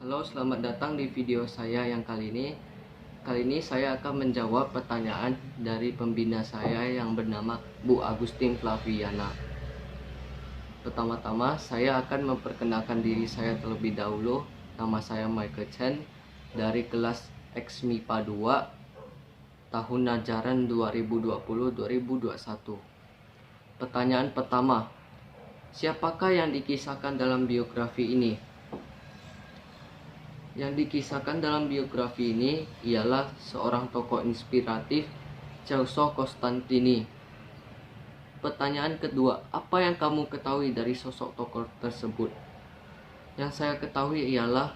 Halo, selamat datang di video saya yang kali ini. Kali ini saya akan menjawab pertanyaan dari pembina saya yang bernama Bu Agustin Flaviana. Pertama-tama saya akan memperkenalkan diri saya terlebih dahulu. Nama saya Michael Chen dari kelas X MIPA 2 tahun ajaran 2020-2021. Pertanyaan pertama, siapakah yang dikisahkan dalam biografi ini? Yang dikisahkan dalam biografi ini ialah seorang tokoh inspiratif, Celso Costantini. Pertanyaan kedua, apa yang kamu ketahui dari sosok tokoh tersebut? Yang saya ketahui ialah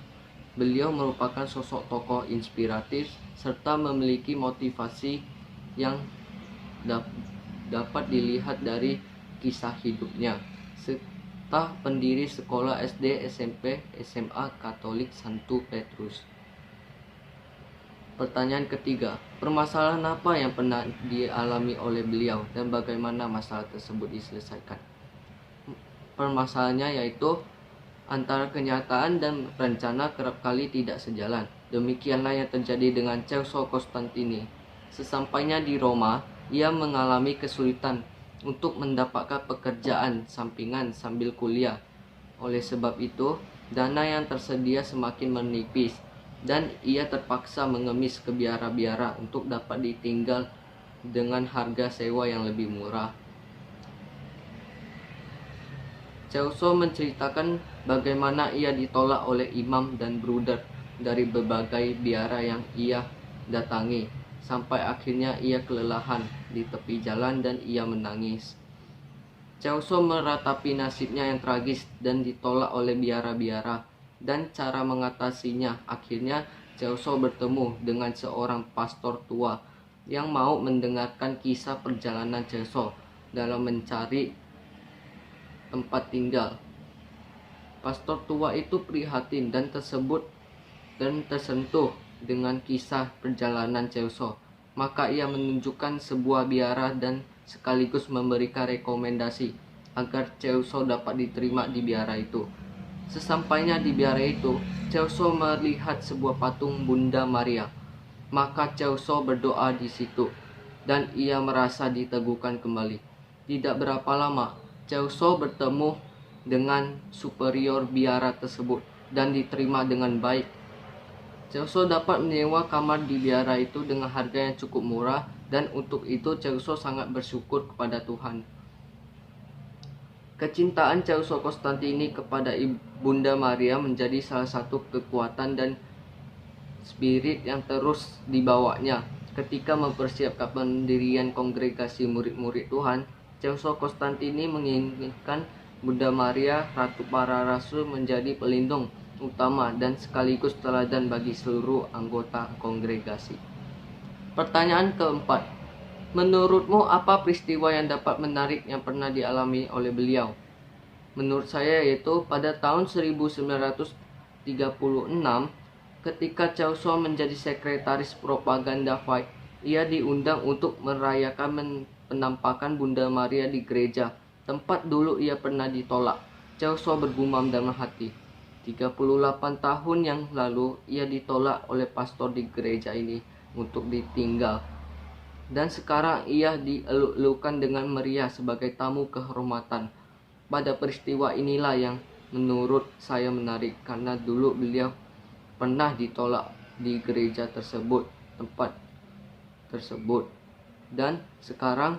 beliau merupakan sosok tokoh inspiratif serta memiliki motivasi yang dapat dilihat dari kisah hidupnya. Pendiri sekolah SD, SMP, SMA Katolik Santo Petrus. Pertanyaan ketiga, permasalahan apa yang pernah dialami oleh beliau dan bagaimana masalah tersebut diselesaikan? Permasalahannya yaitu antara kenyataan dan rencana kerap kali tidak sejalan. Demikianlah yang terjadi dengan Celso Costantini. Sesampainya di Roma, ia mengalami kesulitan untuk mendapatkan pekerjaan sampingan sambil kuliah. Oleh sebab itu, dana yang tersedia semakin menipis dan ia terpaksa mengemis ke biara-biara untuk dapat ditinggal dengan harga sewa yang lebih murah. Celso menceritakan bagaimana ia ditolak oleh imam dan bruder dari berbagai biara yang ia datangi, sampai akhirnya ia kelelahan di tepi jalan dan ia menangis. Celso meratapi nasibnya yang tragis dan ditolak oleh biara-biara, dan cara mengatasinya akhirnya Celso bertemu dengan seorang pastor tua yang mau mendengarkan kisah perjalanan Celso dalam mencari tempat tinggal. Pastor tua itu prihatin dan tersentuh dengan kisah perjalanan Celso. Maka ia menunjukkan sebuah biara dan sekaligus memberikan rekomendasi agar Celso dapat diterima di biara itu. Sesampainya di biara itu, Celso melihat sebuah patung Bunda Maria. Maka Celso berdoa di situ dan ia merasa diteguhkan kembali. Tidak berapa lama, Celso bertemu dengan superior biara tersebut dan diterima dengan baik. Celso dapat menyewa kamar di biara itu dengan harga yang cukup murah, dan untuk itu Celso sangat bersyukur kepada Tuhan. Kecintaan Celso Costantini kepada Bunda Maria menjadi salah satu kekuatan dan spirit yang terus dibawanya. Ketika mempersiapkan pendirian kongregasi murid-murid Tuhan, Celso Costantini menginginkan Bunda Maria, Ratu para Rasul, menjadi pelindung utama dan sekaligus teladan bagi seluruh anggota kongregasi. Pertanyaan keempat, menurutmu apa peristiwa yang dapat menarik yang pernah dialami oleh beliau? Menurut saya yaitu pada tahun 1936 ketika Celso menjadi sekretaris propaganda FAI, ia diundang untuk merayakan penampakan Bunda Maria di gereja, tempat dulu ia pernah ditolak. Celso bergumam dalam hati, 38 tahun yang lalu ia ditolak oleh pastor di gereja ini untuk ditinggal. Dan sekarang ia dieluk-elukan dengan meriah sebagai tamu kehormatan. Pada peristiwa inilah yang menurut saya menarik, karena dulu beliau pernah ditolak di gereja tersebut, tempat tersebut. Dan sekarang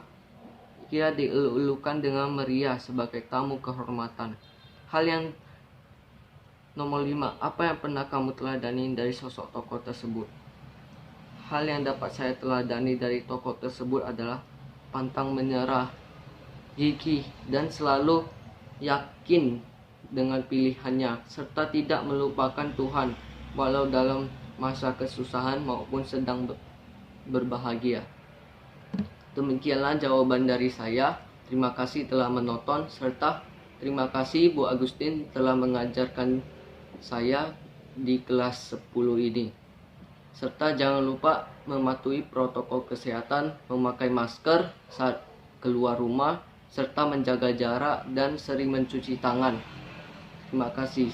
ia dieluk-elukan dengan meriah sebagai tamu kehormatan. Hal yang nomor 5, apa yang pernah kamu teladani dari sosok tokoh tersebut? Hal yang dapat saya teladani dari tokoh tersebut adalah pantang menyerah, gigih, dan selalu yakin dengan pilihannya, serta tidak melupakan Tuhan walau dalam masa kesusahan maupun sedang berbahagia. Demikianlah jawaban dari saya. Terima kasih telah menonton, serta terima kasih Bu Agustin telah mengajarkan saya di kelas 10 ini. Serta jangan lupa mematuhi protokol kesehatan, memakai masker saat keluar rumah, serta menjaga jarak dan sering mencuci tangan. Terima kasih.